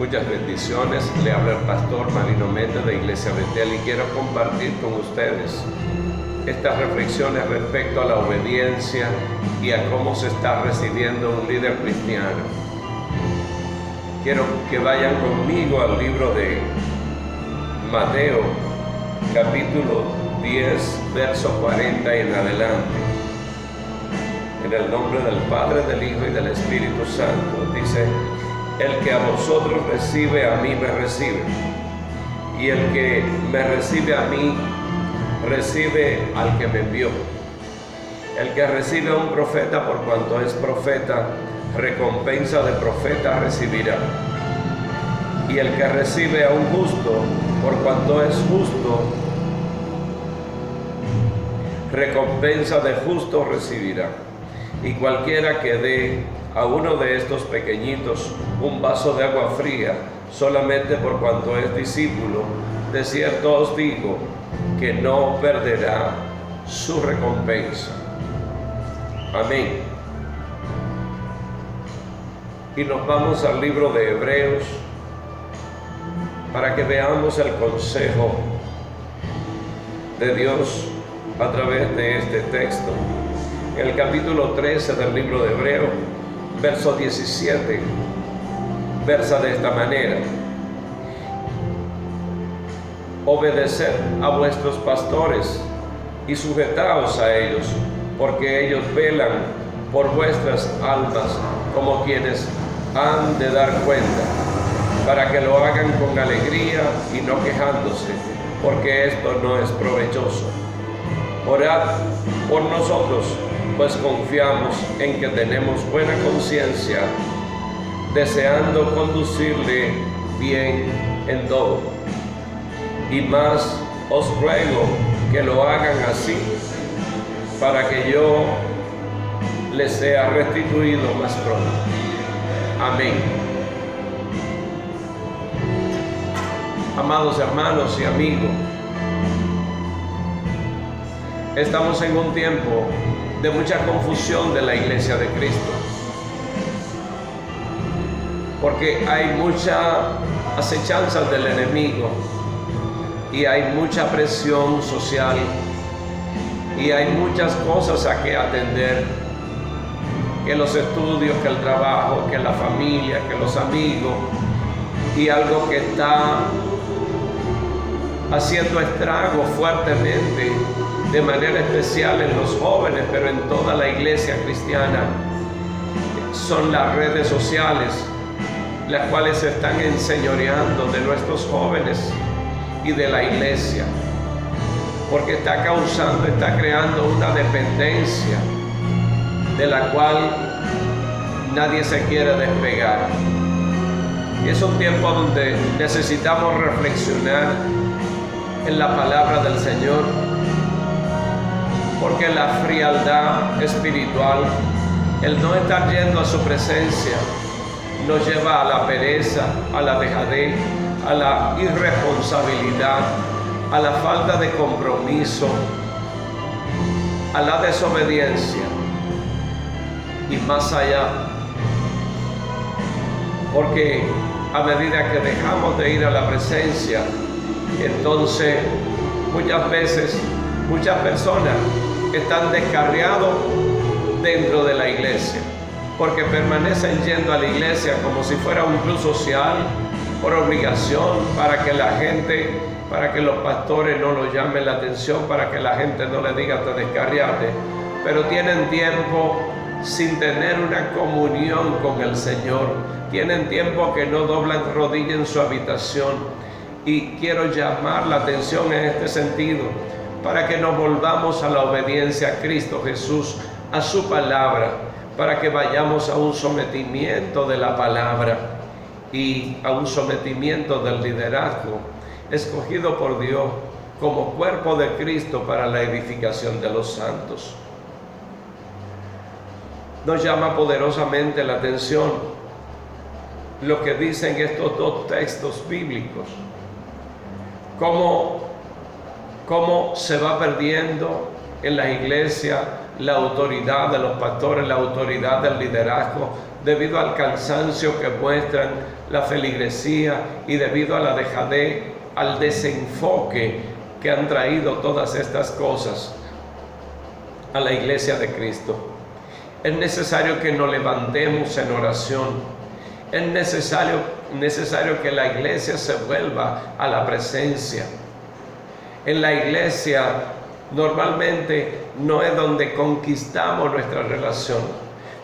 Muchas bendiciones. Le habla el pastor Marino Méndez de Iglesia Betel y quiero compartir con ustedes estas reflexiones respecto a la obediencia y a cómo se está recibiendo un líder cristiano. Quiero que vayan conmigo al libro de Mateo, capítulo 10, verso 40 y en adelante. En el nombre del Padre, del Hijo y del Espíritu Santo, dice: el que a vosotros recibe, a mí me recibe, y el que me recibe a mí, recibe al que me envió. El que recibe a un profeta por cuanto es profeta, recompensa de profeta recibirá. Y el que recibe a un justo por cuanto es justo, recompensa de justo recibirá. Y cualquiera que dé a uno de estos pequeñitos un vaso de agua fría, solamente por cuanto es discípulo, de cierto os digo que no perderá su recompensa. Amén. Y nos vamos al libro de Hebreos para que veamos el consejo de Dios a través de este texto. En el capítulo 13 del libro de Hebreos, verso 17, versa de esta manera: obedeced a vuestros pastores y sujetaos a ellos, porque ellos velan por vuestras almas como quienes han de dar cuenta, para que lo hagan con alegría y no quejándose, porque esto no es provechoso. Orad por nosotros, pues confiamos en que tenemos buena conciencia, deseando conducirle bien en todo. Y más os ruego que lo hagan así, para que yo les sea restituido más pronto. Amén. Amados hermanos y amigos, estamos en un tiempo de mucha confusión de la Iglesia de Cristo, porque hay mucha acechanza del enemigo y hay mucha presión social y hay muchas cosas a que atender, que los estudios, que el trabajo, que la familia, que los amigos, y algo que está haciendo estragos fuertemente, de manera especial en los jóvenes, pero en toda la iglesia cristiana, son las redes sociales, las cuales se están enseñoreando de nuestros jóvenes y de la iglesia, porque está creando una dependencia de la cual nadie se quiere despegar. Y es un tiempo donde necesitamos reflexionar en la palabra del Señor, porque la frialdad espiritual, el no estar yendo a su presencia, nos lleva a la pereza, a la dejadez, a la irresponsabilidad, a la falta de compromiso, a la desobediencia y más allá, porque a medida que dejamos de ir a la presencia, entonces muchas veces muchas personas están descarriados dentro de la iglesia, porque permanecen yendo a la iglesia como si fuera un club social, por obligación, para que la gente, para que los pastores no los llamen la atención, para que la gente no le diga te descarriaste, pero tienen tiempo sin tener una comunión con el Señor, tienen tiempo que no doblan rodilla en su habitación. Y quiero llamar la atención en este sentido, para que nos volvamos a la obediencia a Cristo Jesús, a su palabra, para que vayamos a un sometimiento de la palabra y a un sometimiento del liderazgo escogido por Dios como cuerpo de Cristo para la edificación de los santos. Nos llama poderosamente la atención lo que dicen estos dos textos bíblicos, cómo se va perdiendo en las iglesias la autoridad de los pastores, la autoridad del liderazgo, debido al cansancio que muestran la feligresía y debido a la dejadez, al desenfoque que han traído todas estas cosas a la iglesia de Cristo. Es necesario que nos levantemos en oración. Es necesario que la iglesia se vuelva a la presencia. En la iglesia normalmente no es donde conquistamos nuestra relación.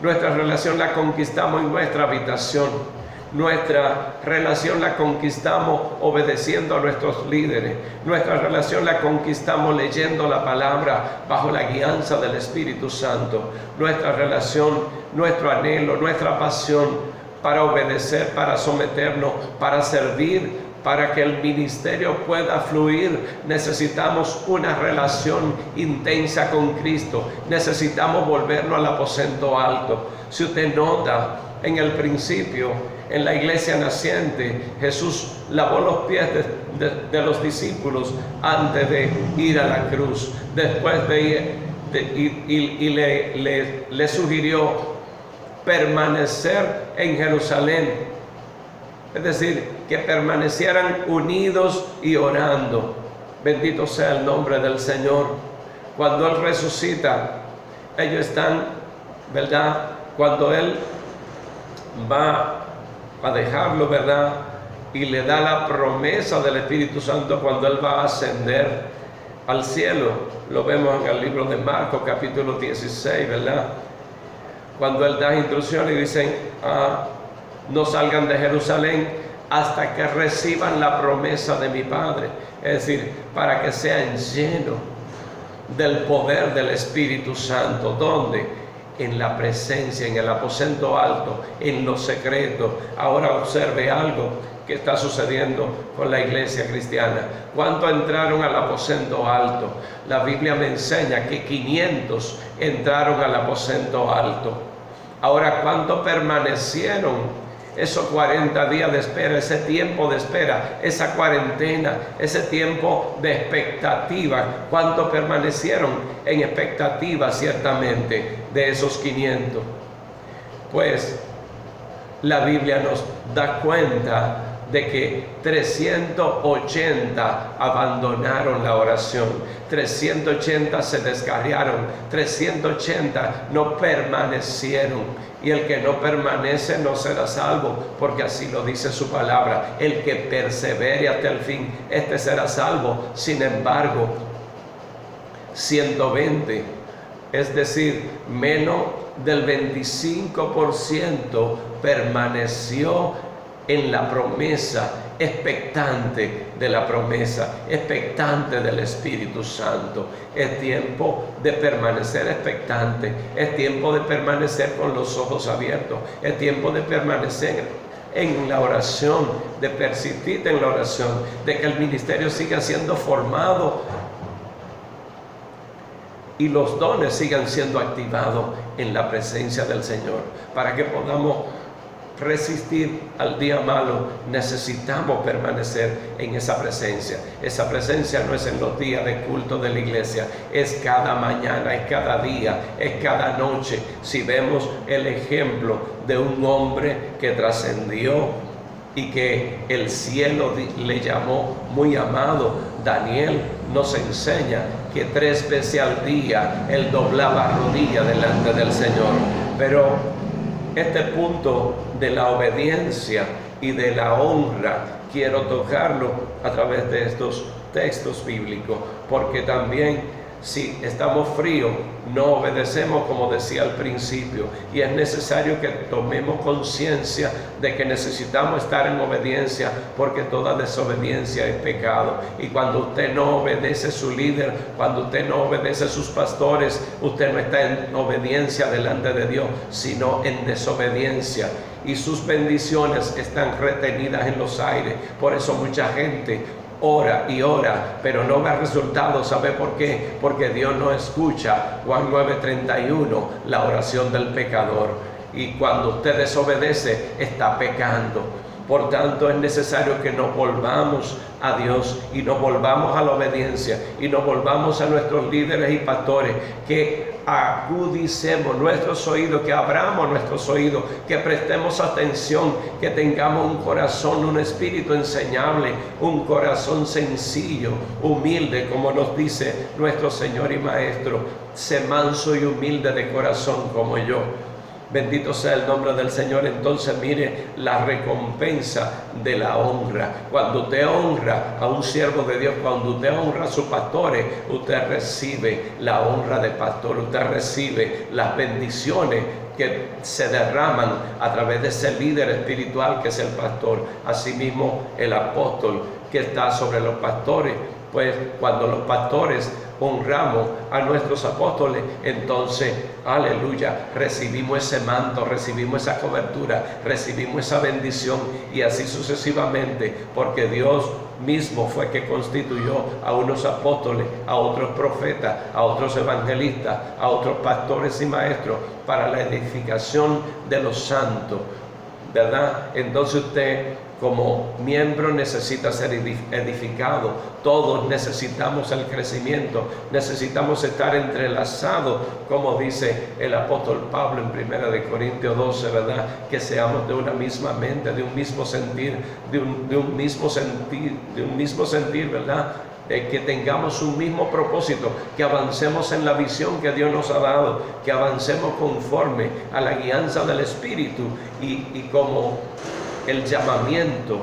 Nuestra relación la conquistamos en nuestra habitación. Nuestra relación la conquistamos obedeciendo a nuestros líderes. Nuestra relación la conquistamos leyendo la palabra bajo la guianza del Espíritu Santo. Nuestra relación, nuestro anhelo, nuestra pasión para obedecer, para someternos, para servir, para que el ministerio pueda fluir, necesitamos una relación intensa con Cristo. Necesitamos volvernos al aposento alto. Si usted nota, en el principio, en la iglesia naciente, Jesús lavó los pies de los discípulos antes de ir a la cruz. Después de ir, le sugirió permanecer en Jerusalén. Es decir, que permanecieran unidos y orando. Bendito sea el nombre del Señor. Cuando Él resucita, ellos están, ¿verdad? Cuando Él va a dejarlo, ¿verdad? Y le da la promesa del Espíritu Santo cuando Él va a ascender al cielo. Lo vemos en el libro de Marcos, capítulo 16, ¿verdad? Cuando Él da instrucciones y dicen, no salgan de Jerusalén hasta que reciban la promesa de mi Padre. Es decir, para que sean llenos del poder del Espíritu Santo. ¿Dónde? En la presencia, en el aposento alto, en lo secreto. Ahora observe algo que está sucediendo con la iglesia cristiana. ¿Cuántos entraron al aposento alto? La Biblia me enseña que 500 entraron al aposento alto. Ahora, ¿cuántos permanecieron esos 40 días de espera, ese tiempo de espera, esa cuarentena, ese tiempo de expectativa? ¿Cuántos permanecieron en expectativa ciertamente de esos 500? Pues la Biblia nos da cuenta de que 380 abandonaron la oración, 380 se descarriaron, 380 no permanecieron. Y el que no permanece no será salvo, porque así lo dice su palabra. El que persevere hasta el fin, este será salvo. Sin embargo, 120, es decir, menos del 25% permaneció en la promesa, expectante de la promesa, expectante del Espíritu Santo. Es tiempo de permanecer expectante, es tiempo de permanecer con los ojos abiertos, es tiempo de permanecer en la oración, de persistir en la oración, de que el ministerio siga siendo formado y los dones sigan siendo activados en la presencia del Señor, para que podamos resistir al día malo. Necesitamos permanecer en esa presencia. Esa presencia no es en los días de culto de la iglesia, es cada mañana, es cada día, es cada noche. Si vemos el ejemplo de un hombre que trascendió y que el cielo le llamó muy amado, Daniel nos enseña que 3 veces al día él doblaba rodillas delante del Señor. Pero este punto de la obediencia y de la honra quiero tocarlo a través de estos textos bíblicos, porque también si estamos fríos no obedecemos, como decía al principio, y es necesario que tomemos conciencia de que necesitamos estar en obediencia, porque toda desobediencia es pecado. Y cuando usted no obedece a su líder, cuando usted no obedece a sus pastores, usted no está en obediencia delante de Dios, sino en desobediencia, y sus bendiciones están retenidas en los aires. Por eso mucha gente ora y ora, pero no ve resultados. ¿Sabe por qué? Porque Dios no escucha, Juan 9:31, la oración del pecador. Y cuando usted desobedece, está pecando. Por tanto, es necesario que nos volvamos a Dios y nos volvamos a la obediencia y nos volvamos a nuestros líderes y pastores, que agudicemos nuestros oídos, que abramos nuestros oídos, que prestemos atención, que tengamos un corazón, un espíritu enseñable, un corazón sencillo, humilde, como nos dice nuestro Señor y Maestro. Sé manso y humilde de corazón como yo. Bendito sea el nombre del Señor. Entonces mire la recompensa de la honra. Cuando usted honra a un siervo de Dios, cuando usted honra a sus pastores, usted recibe la honra de pastor, usted recibe las bendiciones que se derraman a través de ese líder espiritual que es el pastor. Asimismo, el apóstol que está sobre los pastores, pues cuando los pastores honramos a nuestros apóstoles, entonces, aleluya, recibimos ese manto, recibimos esa cobertura, recibimos esa bendición, y así sucesivamente, porque Dios mismo fue que constituyó a unos apóstoles, a otros profetas, a otros evangelistas, a otros pastores y maestros para la edificación de los santos, ¿verdad? Entonces usted, como miembro, necesita ser edificado. Todos necesitamos el crecimiento, necesitamos estar entrelazados, como dice el apóstol Pablo en 1 Corintios 12, ¿verdad? Que seamos de una misma mente, de un mismo sentir, de un mismo sentir, ¿verdad? Que tengamos un mismo propósito, que avancemos en la visión que Dios nos ha dado, que avancemos conforme a la guianza del Espíritu y como el llamamiento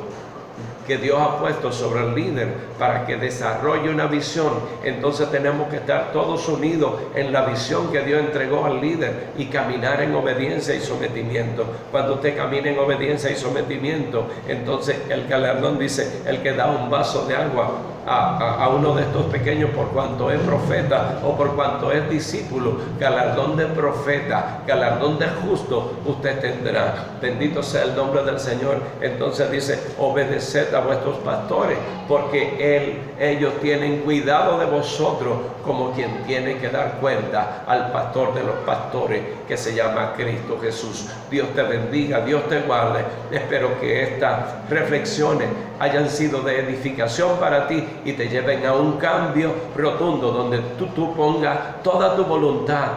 que Dios ha puesto sobre el líder para que desarrolle una visión. Entonces tenemos que estar todos unidos en la visión que Dios entregó al líder y caminar en obediencia y sometimiento. Cuando usted camina en obediencia y sometimiento, entonces el galardón dice: el que da un vaso de agua a uno de estos pequeños por cuanto es profeta o por cuanto es discípulo, galardón de profeta, galardón de justo usted tendrá. Bendito sea el nombre del Señor. Entonces dice: obedeced a vuestros pastores, porque ellos tienen cuidado de vosotros, como quien tiene que dar cuenta al pastor de los pastores, que se llama Cristo Jesús. Dios te bendiga, Dios te guarde. Espero que estas reflexiones hayan sido de edificación para ti y te lleven a un cambio rotundo, donde tú pongas toda tu voluntad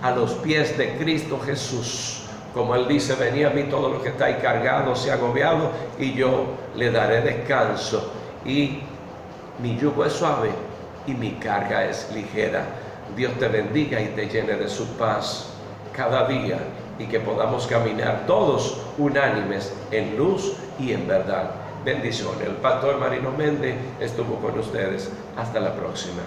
a los pies de Cristo Jesús. Como Él dice: venid a mí todos los que estáis cargados y agobiados, y yo le daré descanso. Y mi yugo es suave y mi carga es ligera. Dios te bendiga y te llene de su paz cada día, y que podamos caminar todos unánimes en luz y en verdad. Bendiciones. El pastor Marino Méndez estuvo con ustedes. Hasta la próxima.